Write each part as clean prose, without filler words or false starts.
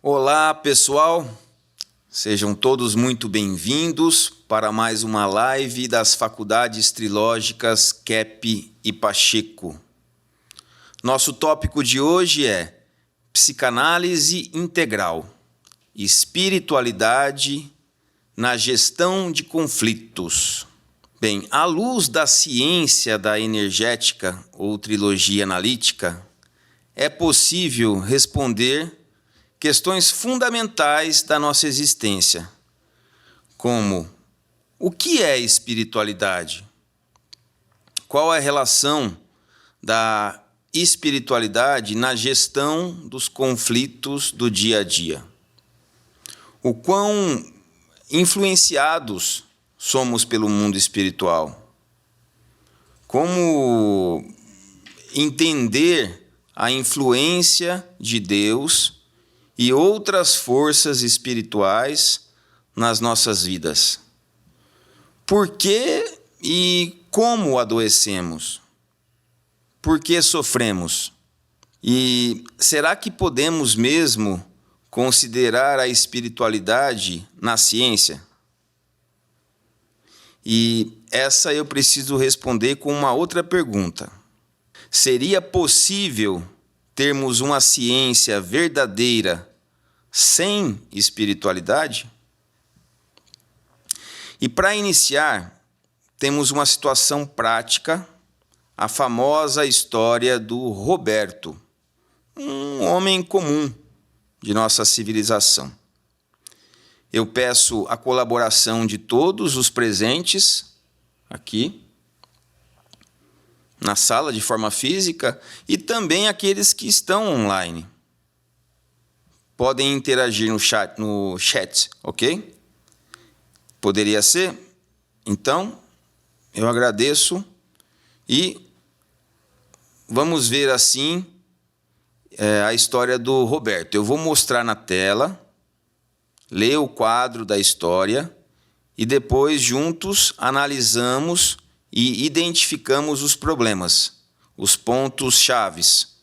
Olá, pessoal. Sejam todos muito bem-vindos para mais uma live das Faculdades Trilógicas Kepp e Pacheco. Nosso tópico de hoje é Psicanálise Integral, Espiritualidade na Gestão de Conflitos. Bem, à luz da ciência da energética ou trilogia analítica, é possível responder questões fundamentais da nossa existência, como o que é espiritualidade? Qual é a relação da espiritualidade na gestão dos conflitos do dia a dia? O quão influenciados somos pelo mundo espiritual? Como entender a influência de Deus e outras forças espirituais nas nossas vidas? Por que e como adoecemos? Por que sofremos? E será que podemos mesmo considerar a espiritualidade na ciência? E essa eu preciso responder com uma outra pergunta. Seria possível termos uma ciência verdadeira sem espiritualidade? E para iniciar, temos uma situação prática, a famosa história do Roberto, um homem comum de nossa civilização. Eu peço a colaboração de todos os presentes aqui na sala de forma física e também aqueles que estão online. Podem interagir no chat, ok? Poderia ser? Então, eu agradeço e vamos ver assim a história do Roberto. Eu vou mostrar na tela, ler o quadro da história e depois juntos analisamos e identificamos os problemas, os pontos chaves.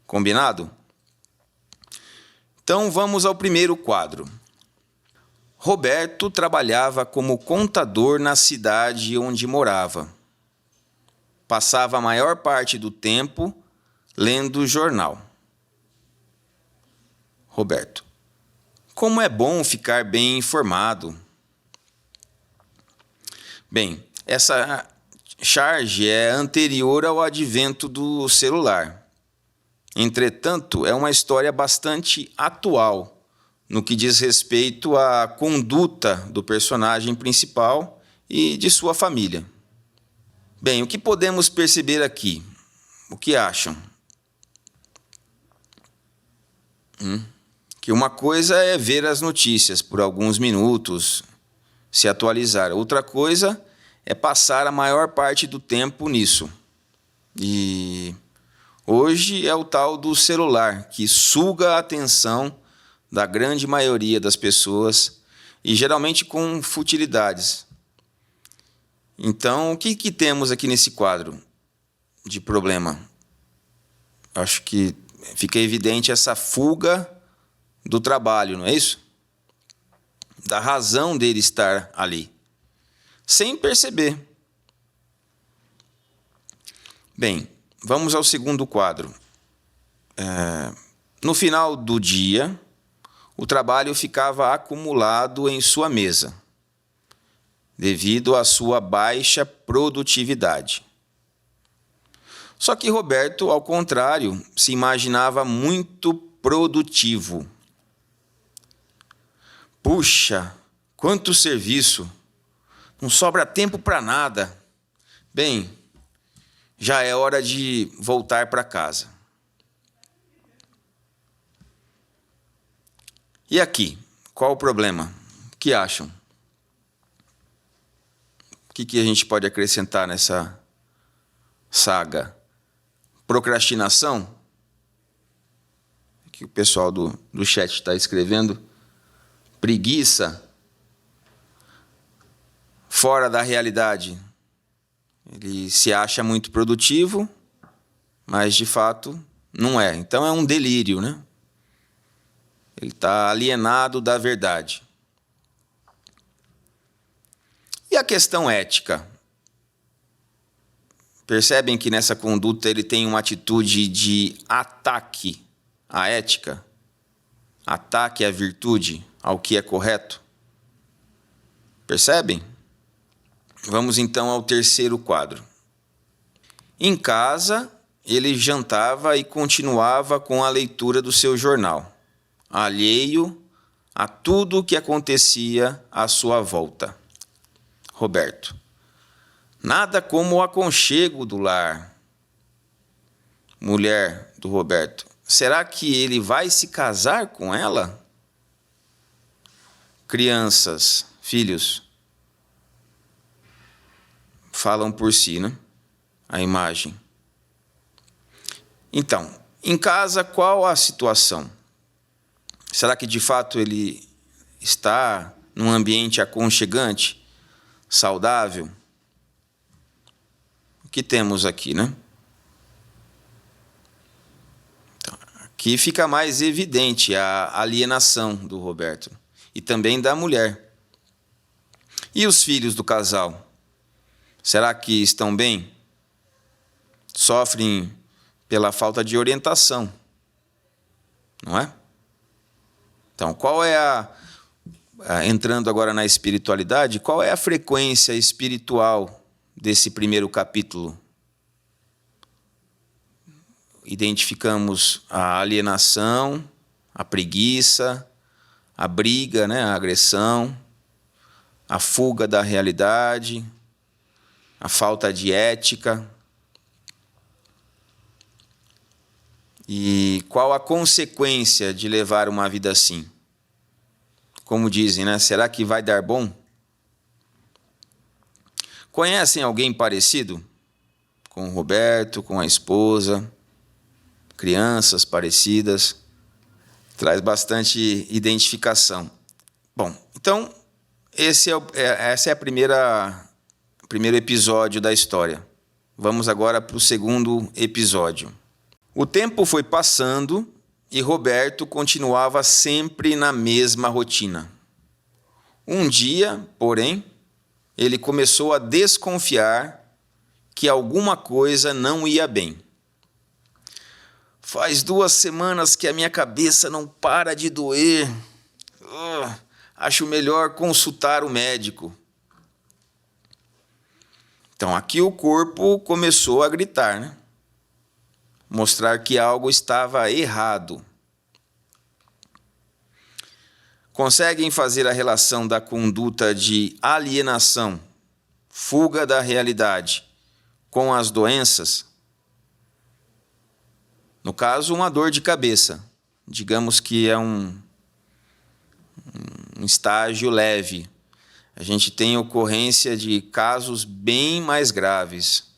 Combinado? Então vamos ao primeiro quadro. Roberto trabalhava como contador na cidade onde morava. Passava a maior parte do tempo lendo jornal. Roberto: como é bom ficar bem informado. Bem, essa charge é anterior ao advento do celular. Entretanto, é uma história bastante atual no que diz respeito à conduta do personagem principal e de sua família. Bem, o que podemos perceber aqui? O que acham? Que uma coisa é ver as notícias por alguns minutos, se atualizar. Outra coisa é passar a maior parte do tempo nisso. E hoje é o tal do celular, que suga a atenção da grande maioria das pessoas e geralmente com futilidades. Então, o que temos aqui nesse quadro de problema? Acho que fica evidente essa fuga do trabalho, não é isso? Da razão dele estar ali, sem perceber. Bem, vamos ao segundo quadro. No final do dia, o trabalho ficava acumulado em sua mesa, devido à sua baixa produtividade. Só que Roberto, ao contrário, se imaginava muito produtivo. Puxa, quanto serviço! Não sobra tempo para nada. Bem, já é hora de voltar para casa. E aqui, qual o problema? O que acham? O que a gente pode acrescentar nessa saga? Procrastinação? Que o pessoal do chat está escrevendo. Preguiça? Fora da realidade. Ele se acha muito produtivo, mas de fato não é. Então é um delírio, né? Ele está alienado da verdade. E a questão ética? Percebem que nessa conduta ele tem uma atitude de ataque à ética? Ataque à virtude, ao que é correto? Percebem? Vamos então ao terceiro quadro. Em casa, ele jantava e continuava com a leitura do seu jornal, alheio a tudo o que acontecia à sua volta. Roberto. Nada como o aconchego do lar. Mulher do Roberto. Será que ele vai se casar com ela? Crianças, filhos, falam por si, né? A imagem. Então, em casa, qual a situação? Será que de fato ele está num ambiente aconchegante, saudável? O que temos aqui, né? Então, aqui fica mais evidente a alienação do Roberto e também da mulher. E os filhos do casal? Será que estão bem? Sofrem pela falta de orientação, não é? Então, qual é entrando agora na espiritualidade, qual é a frequência espiritual desse primeiro capítulo? Identificamos a alienação, a preguiça, a briga, né, a agressão, a fuga da realidade, a falta de ética. E qual a consequência de levar uma vida assim? Como dizem, né? Será que vai dar bom? Conhecem alguém parecido com o Roberto, com a esposa, crianças parecidas? Traz bastante identificação. Bom, então essa é o primeiro episódio da história. Vamos agora para o segundo episódio. O tempo foi passando e Roberto continuava sempre na mesma rotina. Um dia, porém, ele começou a desconfiar que alguma coisa não ia bem. Faz 2 semanas que a minha cabeça não para de doer. Acho melhor consultar o médico. Então, aqui o corpo começou a gritar, né? Mostrar que algo estava errado. Conseguem fazer a relação da conduta de alienação, fuga da realidade, com as doenças? No caso, uma dor de cabeça. Digamos que é um estágio leve. A gente tem ocorrência de casos bem mais graves.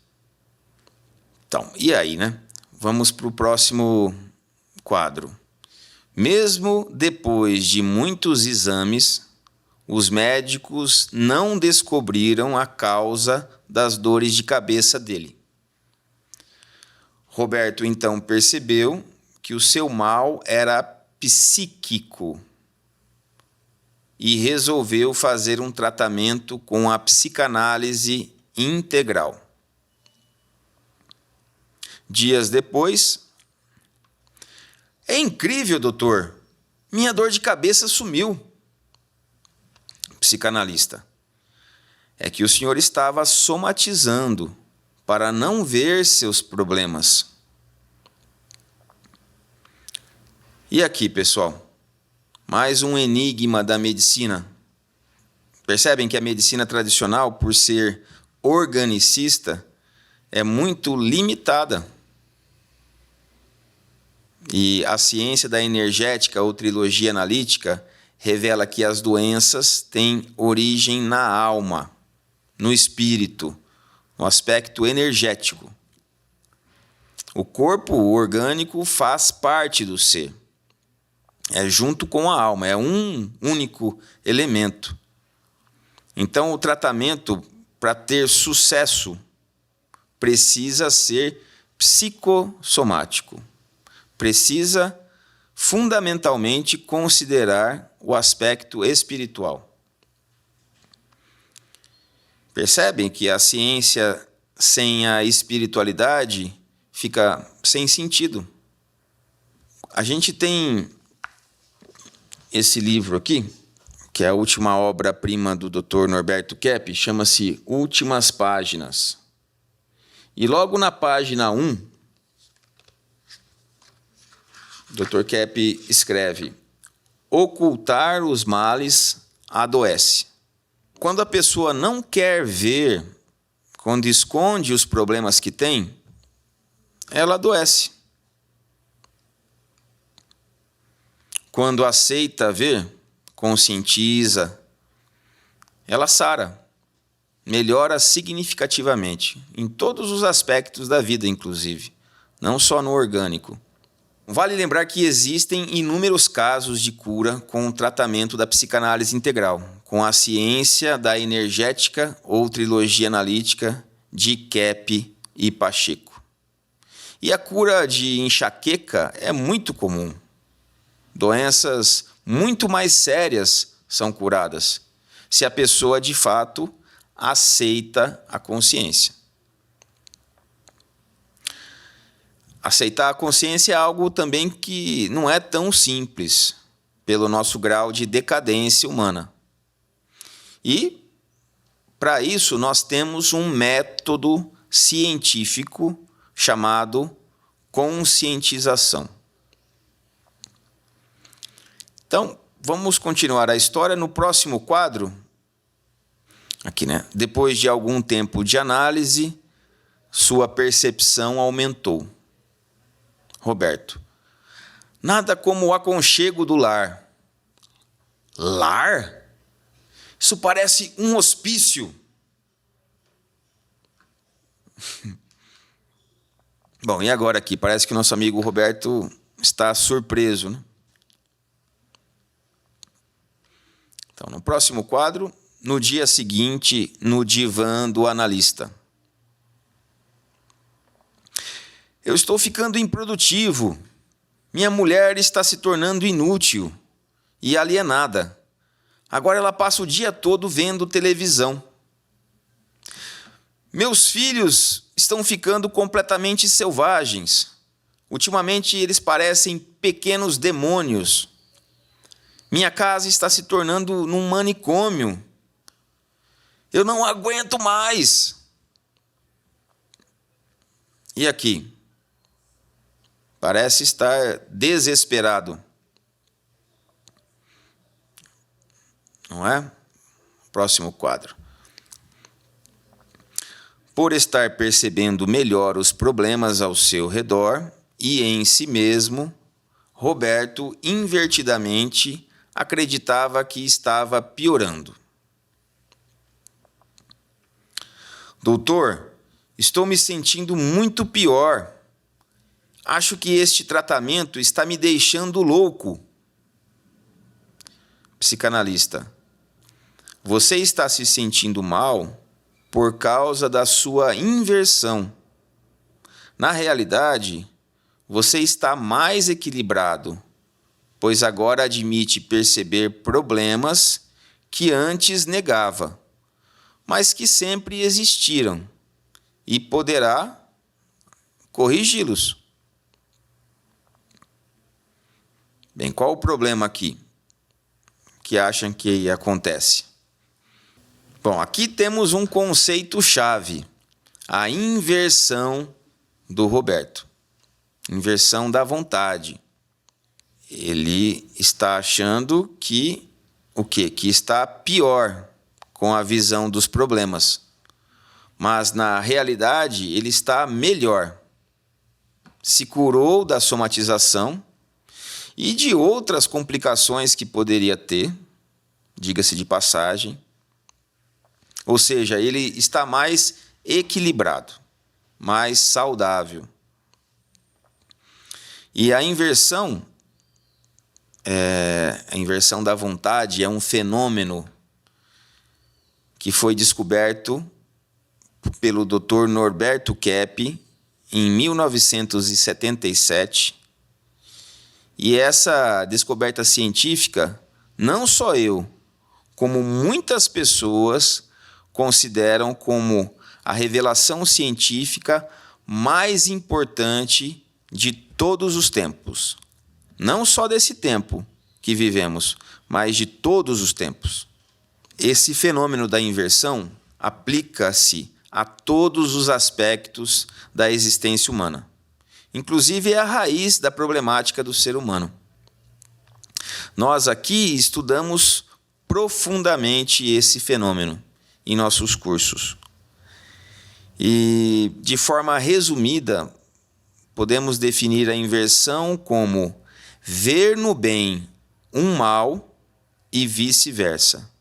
Então, e aí, né? Vamos para o próximo quadro. Mesmo depois de muitos exames, os médicos não descobriram a causa das dores de cabeça dele. Roberto então percebeu que o seu mal era psíquico e resolveu fazer um tratamento com a psicanálise integral. Dias depois, é incrível, doutor, minha dor de cabeça sumiu. Psicanalista, é que o senhor estava somatizando para não ver seus problemas. E aqui, pessoal, mais um enigma da medicina. Percebem que a medicina tradicional, por ser organicista, é muito limitada. E a ciência da energética ou trilogia analítica revela que as doenças têm origem na alma, no espírito, no aspecto energético. O corpo orgânico faz parte do ser. É junto com a alma, é um único elemento. Então, o tratamento, para ter sucesso, precisa ser psicossomático. Precisa fundamentalmente considerar o aspecto espiritual. Percebem que a ciência sem a espiritualidade fica sem sentido. A gente tem esse livro aqui, que é a última obra-prima do Dr. Norberto Kepp, chama-se Últimas Páginas. E logo na página 1, o Dr. Kepp escreve: ocultar os males adoece. Quando a pessoa não quer ver, quando esconde os problemas que tem, ela adoece. Quando aceita ver, conscientiza, ela sara, melhora significativamente, em todos os aspectos da vida, inclusive, não só no orgânico. Vale lembrar que existem inúmeros casos de cura com o tratamento da psicanálise integral, com a ciência da energética ou trilogia analítica de Kepp e Pacheco. E a cura de enxaqueca é muito comum. Doenças muito mais sérias são curadas, se a pessoa de fato aceita a consciência. Aceitar a consciência é algo também que não é tão simples, pelo nosso grau de decadência humana. E, para isso, nós temos um método científico chamado conscientização. Então, vamos continuar a história no próximo quadro. Aqui, né? Depois de algum tempo de análise, sua percepção aumentou. Roberto: nada como o aconchego do lar. Lar? Isso parece um hospício. Bom, e agora aqui? Parece que nosso amigo Roberto está surpreso, né? Então, no próximo quadro, no dia seguinte, no divã do analista. Eu estou ficando improdutivo. Minha mulher está se tornando inútil e alienada. Agora ela passa o dia todo vendo televisão. Meus filhos estão ficando completamente selvagens. Ultimamente eles parecem pequenos demônios. Minha casa está se tornando num manicômio. Eu não aguento mais. E aqui? Parece estar desesperado. Não é? Próximo quadro. Por estar percebendo melhor os problemas ao seu redor e em si mesmo, Roberto invertidamente acreditava que estava piorando. Doutor, estou me sentindo muito pior. Acho que este tratamento está me deixando louco. Psicanalista: você está se sentindo mal por causa da sua inversão. Na realidade, você está mais equilibrado, pois agora admite perceber problemas que antes negava, mas que sempre existiram, e poderá corrigi-los. Bem, qual o problema aqui que acham que acontece? Bom, aqui temos um conceito-chave, a inversão do Roberto. Inversão da vontade. Ele está achando que o quê? Que está pior com a visão dos problemas. Mas, na realidade, ele está melhor. Se curou da somatização e de outras complicações que poderia ter, diga-se de passagem. Ou seja, ele está mais equilibrado, mais saudável. E a inversão da vontade é um fenômeno que foi descoberto pelo Dr. Norberto Kepp em 1977 E essa descoberta científica, não só eu, como muitas pessoas consideram como a revelação científica mais importante de todos os tempos. Não só desse tempo que vivemos, mas de todos os tempos. Esse fenômeno da inversão aplica-se a todos os aspectos da existência humana. Inclusive é a raiz da problemática do ser humano. Nós aqui estudamos profundamente esse fenômeno em nossos cursos. E, de forma resumida, podemos definir a inversão como ver no bem um mal e vice-versa.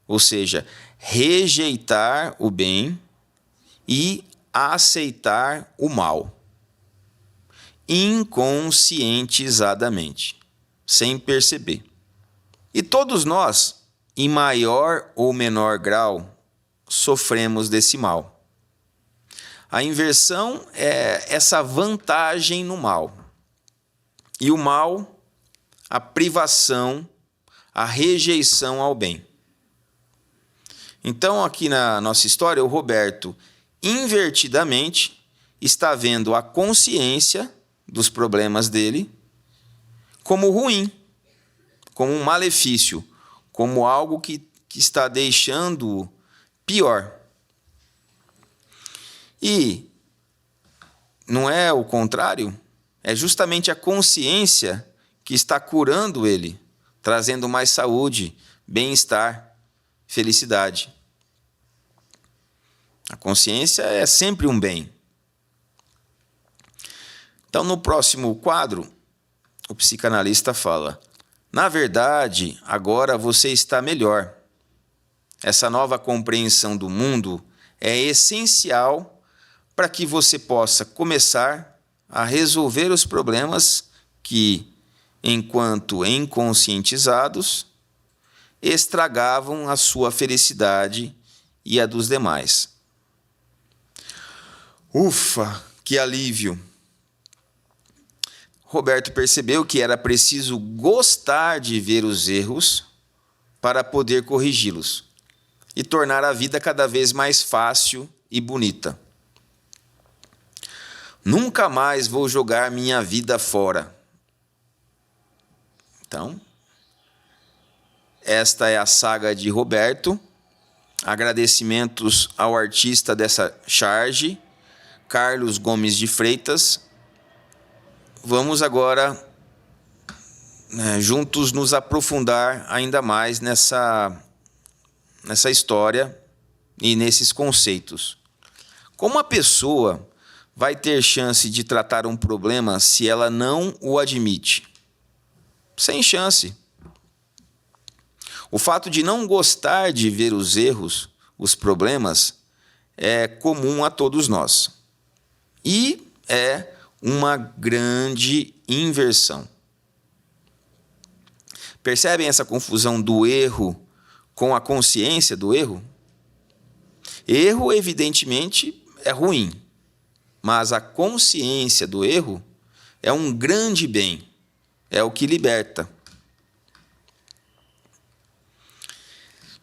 Ou seja, rejeitar o bem e aceitar o mal. Inconscientizadamente, sem perceber. E todos nós, em maior ou menor grau, sofremos desse mal. A inversão é essa vantagem no mal. E o mal, a privação, a rejeição ao bem. Então, aqui na nossa história, o Roberto, invertidamente, está vendo a consciência dos problemas dele como ruim, como um malefício, como algo que está deixando pior. E não é o contrário? É justamente a consciência que está curando ele, trazendo mais saúde, bem-estar, felicidade. A consciência é sempre um bem. Então, no próximo quadro, o psicanalista fala: na verdade, agora você está melhor. Essa nova compreensão do mundo é essencial para que você possa começar a resolver os problemas que, enquanto inconscientizados, estragavam a sua felicidade e a dos demais. Ufa, que alívio! Roberto percebeu que era preciso gostar de ver os erros para poder corrigi-los e tornar a vida cada vez mais fácil e bonita. Nunca mais vou jogar minha vida fora. Então, esta é a saga de Roberto. Agradecimentos ao artista dessa charge, Carlos Gomes de Freitas. Vamos agora, juntos, nos aprofundar ainda mais nessa história e nesses conceitos. Como a pessoa vai ter chance de tratar um problema se ela não o admite? Sem chance. O fato de não gostar de ver os erros, os problemas, é comum a todos nós. E é uma grande inversão. Percebem essa confusão do erro com a consciência do erro? Erro, evidentemente, é ruim. Mas a consciência do erro é um grande bem, é o que liberta.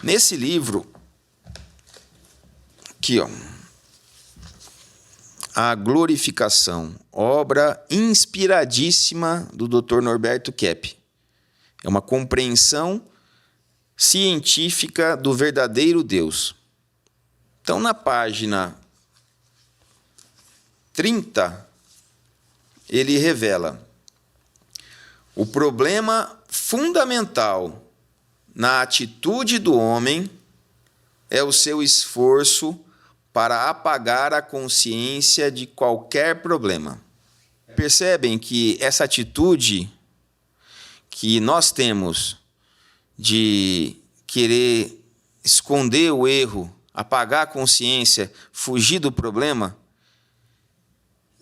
Nesse livro, aqui, A Glorificação, obra inspiradíssima do Dr. Norberto Kepp. É uma compreensão científica do verdadeiro Deus. Então, na página 30, ele revela: o problema fundamental na atitude do homem é o seu esforço para apagar a consciência de qualquer problema. Percebem que essa atitude que nós temos de querer esconder o erro, apagar a consciência, fugir do problema,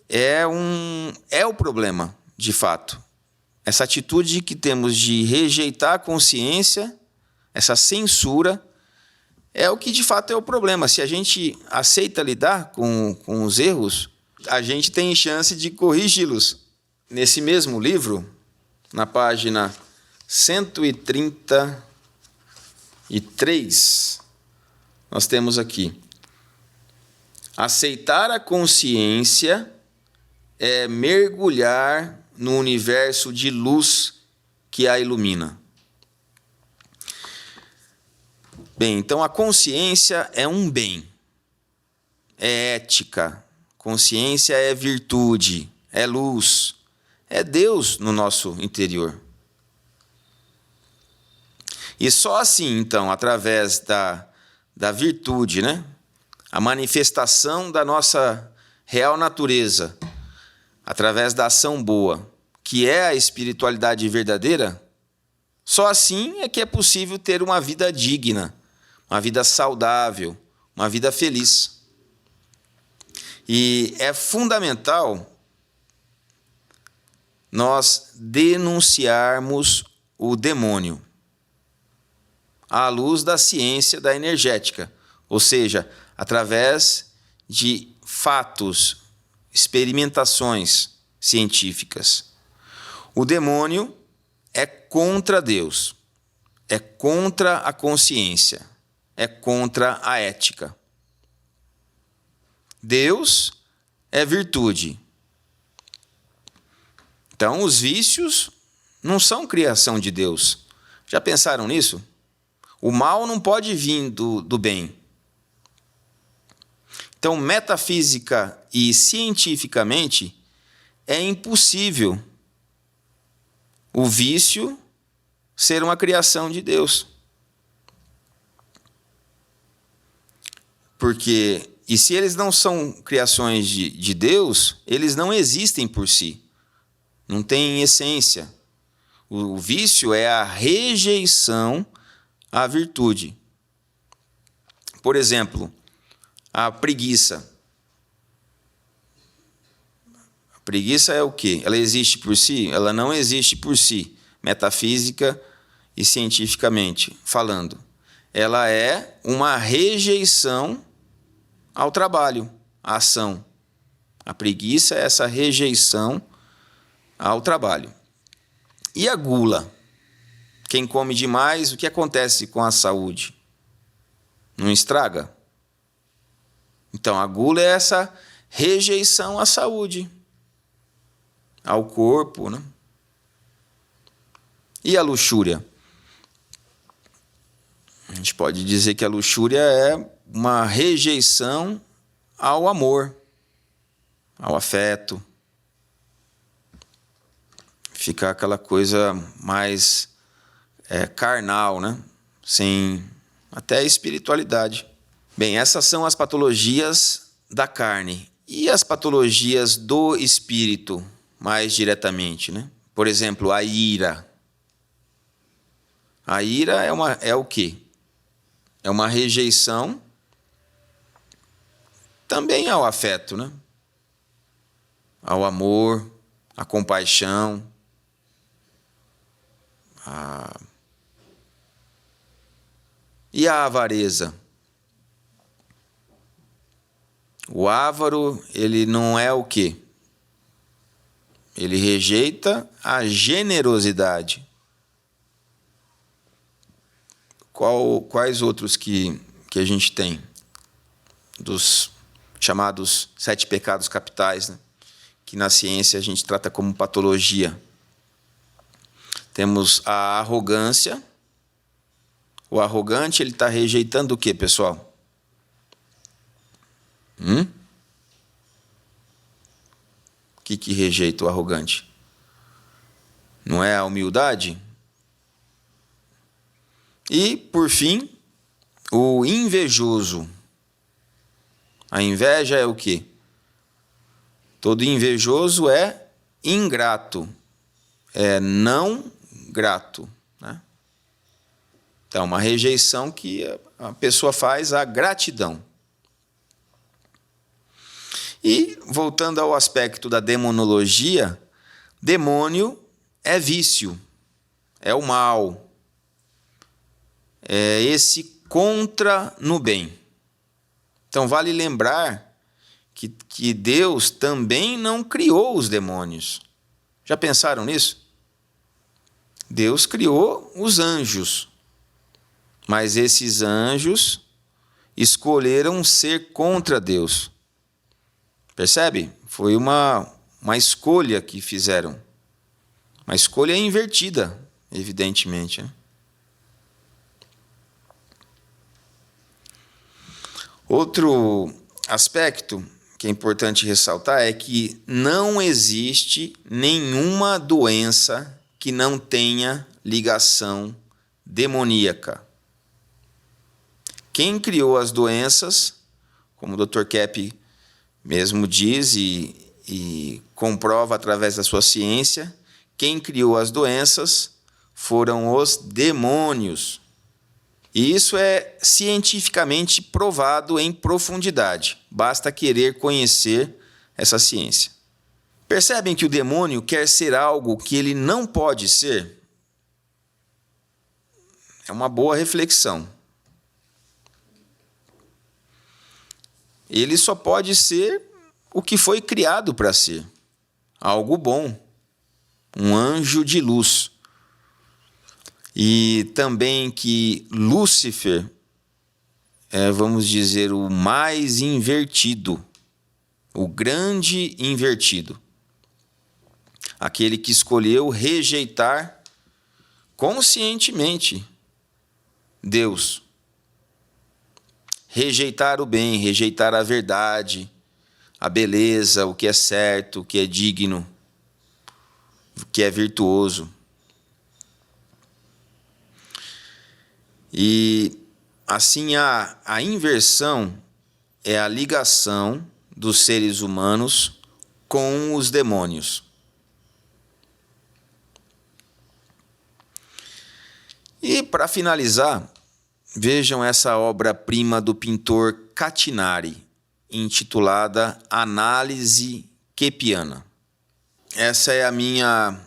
é o problema, de fato. Essa atitude que temos de rejeitar a consciência, essa censura, é o que de fato é o problema. Se a gente aceita lidar com os erros, a gente tem chance de corrigi-los. Nesse mesmo livro, na página 133, nós temos aqui: aceitar a consciência é mergulhar no universo de luz que a ilumina. Bem, então a consciência é um bem, é ética, consciência é virtude, é luz, é Deus no nosso interior. E só assim, então, através da virtude, né? A manifestação da nossa real natureza, através da ação boa, que é a espiritualidade verdadeira, só assim é que é possível ter uma vida digna, uma vida saudável, uma vida feliz. E é fundamental nós denunciarmos o demônio à luz da ciência da energética, ou seja, através de fatos, experimentações científicas. O demônio é contra Deus, é contra a consciência, é contra a ética. Deus é virtude. Então, os vícios não são criação de Deus. Já pensaram nisso? O mal não pode vir do bem. Então, metafísica e cientificamente, é impossível o vício ser uma criação de Deus. Porque, e se eles não são criações de Deus, eles não existem por si. Não têm essência. O vício é a rejeição à virtude. Por exemplo, a preguiça. A preguiça é o quê? Ela existe por si? Ela não existe por si, metafísica e cientificamente falando. Ela é uma rejeição ao trabalho, à ação. A preguiça é essa rejeição ao trabalho. E a gula? Quem come demais, o que acontece com a saúde? Não estraga? Então, a gula é essa rejeição à saúde, ao corpo, né? E a luxúria? A gente pode dizer que a luxúria é uma rejeição ao amor, ao afeto. Fica aquela coisa mais carnal, né? Sem até espiritualidade. Bem, essas são as patologias da carne. E as patologias do espírito, mais diretamente, né? Por exemplo, a ira. A ira é o quê? É uma rejeição também ao afeto, né? Ao amor, à compaixão, e a avareza. O avaro, ele não é o quê? Ele rejeita a generosidade. Quais outros que a gente tem? Dos chamados 7 pecados capitais, né? Que na ciência a gente trata como patologia. Temos a arrogância. O arrogante, ele está rejeitando o quê, pessoal? O que rejeita o arrogante? Não é a humildade? E, por fim, o invejoso. A inveja é o quê? Todo invejoso é ingrato, é não grato, né? Então, uma rejeição que a pessoa faz à gratidão. E, voltando ao aspecto da demonologia, demônio é vício, é o mal, é esse contra no bem. Então, vale lembrar que Deus também não criou os demônios. Já pensaram nisso? Deus criou os anjos, mas esses anjos escolheram ser contra Deus. Percebe? Foi uma escolha que fizeram. Uma escolha invertida, evidentemente, né? Outro aspecto que é importante ressaltar é que não existe nenhuma doença que não tenha ligação demoníaca. Quem criou as doenças, como o Dr. Kepp mesmo diz e comprova através da sua ciência, quem criou as doenças foram os demônios. E isso é cientificamente provado em profundidade. Basta querer conhecer essa ciência. Percebem que o demônio quer ser algo que ele não pode ser? É uma boa reflexão. Ele só pode ser o que foi criado para ser. Algo bom. Um anjo de luz. E também que Lúcifer é, vamos dizer, o mais invertido, o grande invertido. Aquele que escolheu rejeitar conscientemente Deus. Rejeitar o bem, rejeitar a verdade, a beleza, o que é certo, o que é digno, o que é virtuoso. E assim a inversão é a ligação dos seres humanos com os demônios. E para finalizar, vejam essa obra-prima do pintor Catinari, intitulada Análise Keppiana. Essa é a minha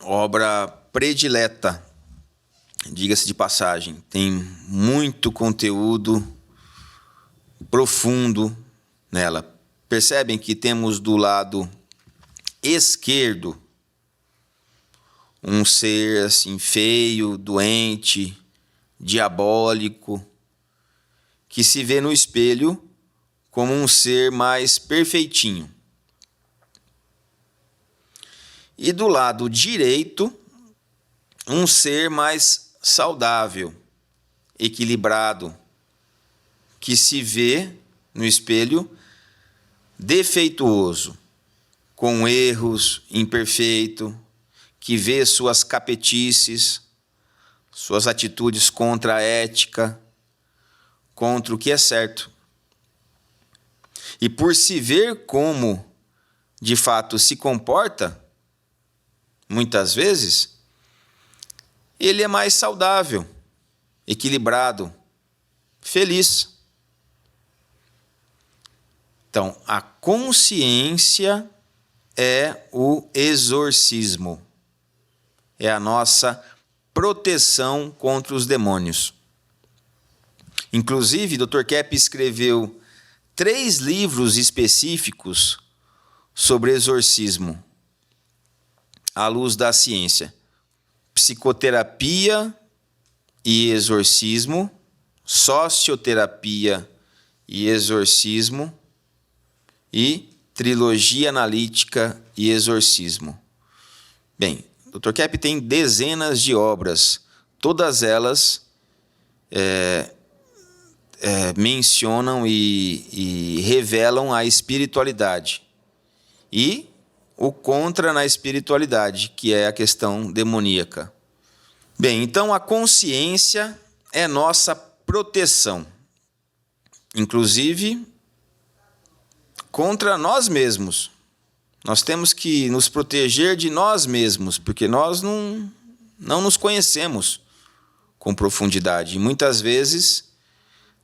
obra predileta, diga-se de passagem. Tem muito conteúdo profundo nela. Percebem que temos do lado esquerdo um ser assim feio, doente, diabólico, que se vê no espelho como um ser mais perfeitinho. E do lado direito, um ser mais saudável, equilibrado, que se vê no espelho defeituoso, com erros, imperfeito, que vê suas capetices, suas atitudes contra a ética, contra o que é certo. E por se ver como de fato se comporta, muitas vezes, ele é mais saudável, equilibrado, feliz. Então, a consciência é o exorcismo. É a nossa proteção contra os demônios. Inclusive, Dr. Kepp escreveu 3 livros específicos sobre exorcismo, à luz da ciência: Psicoterapia e Exorcismo, Socioterapia e Exorcismo e Trilogia Analítica e Exorcismo. Bem, Dr. Kepp tem dezenas de obras, todas elas mencionam e revelam a espiritualidade e o contra na espiritualidade, que é a questão demoníaca. Bem, então a consciência é nossa proteção, inclusive contra nós mesmos. Nós temos que nos proteger de nós mesmos, porque nós não nos conhecemos com profundidade. E muitas vezes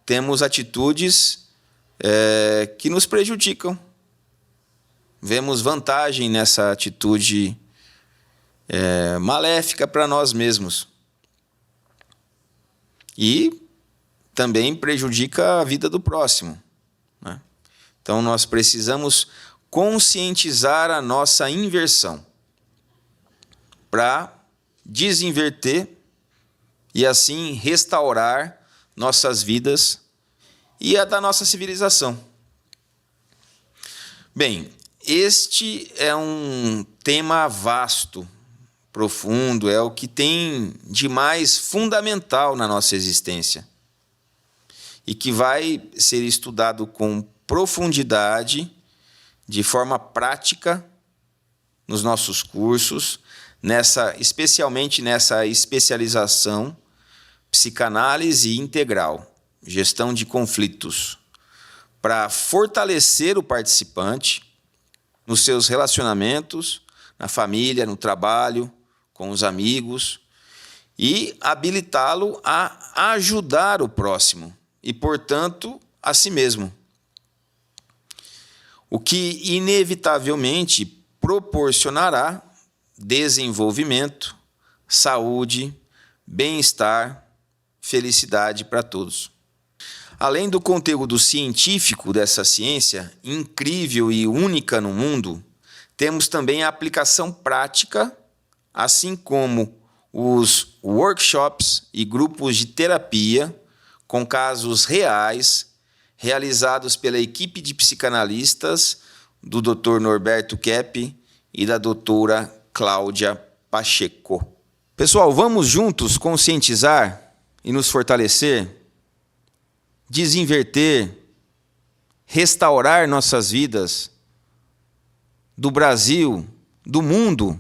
temos atitudes que nos prejudicam. Vemos vantagem nessa atitude maléfica para nós mesmos. E também prejudica a vida do próximo, né? Então nós precisamos conscientizar a nossa inversão para desinverter e assim restaurar nossas vidas e a da nossa civilização. Bem, este é um tema vasto, profundo, é o que tem de mais fundamental na nossa existência e que vai ser estudado com profundidade, de forma prática, nos nossos cursos, especialmente nessa especialização psicanálise integral, gestão de conflitos, para fortalecer o participante nos seus relacionamentos, na família, no trabalho, com os amigos, e habilitá-lo a ajudar o próximo e, portanto, a si mesmo. O que inevitavelmente proporcionará desenvolvimento, saúde, bem-estar, felicidade para todos. Além do conteúdo científico dessa ciência, incrível e única no mundo, temos também a aplicação prática, assim como os workshops e grupos de terapia com casos reais, realizados pela equipe de psicanalistas do Dr. Norberto Kepp e da doutora Cláudia Pacheco. Pessoal, vamos juntos conscientizar e nos fortalecer, desinverter, restaurar nossas vidas, do Brasil, do mundo.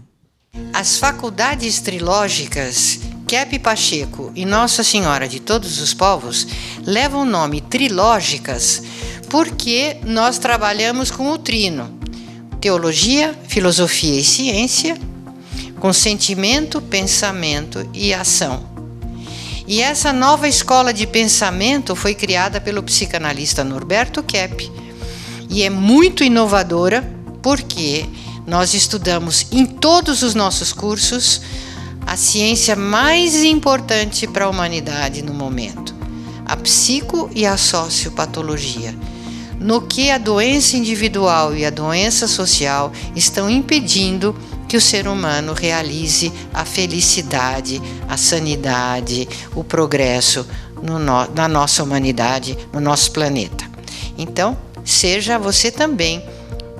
As faculdades trilógicas Kepp Pacheco e Nossa Senhora de Todos os Povos levam o nome trilógicas porque nós trabalhamos com o trino: teologia, filosofia e ciência, com sentimento, pensamento e ação. E essa nova escola de pensamento foi criada pelo psicanalista Norberto Kepp e é muito inovadora porque nós estudamos em todos os nossos cursos a ciência mais importante para a humanidade no momento, a psico e a sociopatologia, no que a doença individual e a doença social estão impedindo que o ser humano realize a felicidade, a sanidade, o progresso na nossa humanidade, no nosso planeta. Então, seja você também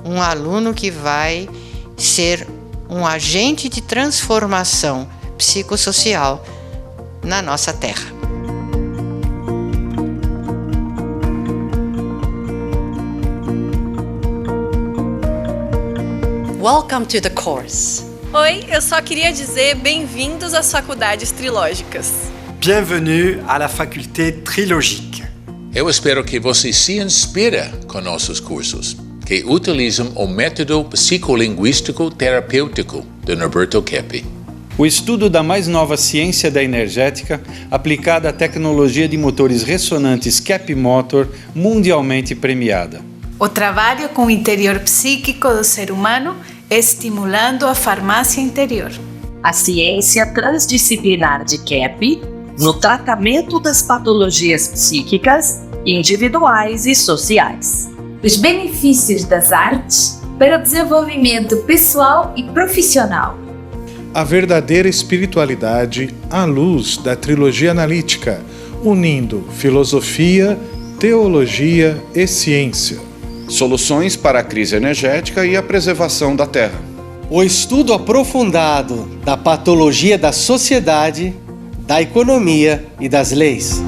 um aluno que vai ser um agente de transformação psicossocial na nossa Terra. Welcome to the course. Oi, eu só queria dizer bem-vindos às faculdades trilógicas. Bienvenue à la faculté trilogique. Eu espero que você se inspire com nossos cursos, que utilizam o método psicolinguístico terapêutico de Norberto Kepp. O estudo da mais nova ciência da energética aplicada à tecnologia de motores ressonantes Kepp Motor, mundialmente premiada. O trabalho com o interior psíquico do ser humano, estimulando a farmácia interior. A ciência transdisciplinar de Kepp no tratamento das patologias psíquicas, individuais e sociais. Os benefícios das artes para o desenvolvimento pessoal e profissional. A verdadeira espiritualidade à luz da trilogia analítica, unindo filosofia, teologia e ciência. Soluções para a crise energética e a preservação da Terra. O estudo aprofundado da patologia da sociedade, da economia e das leis.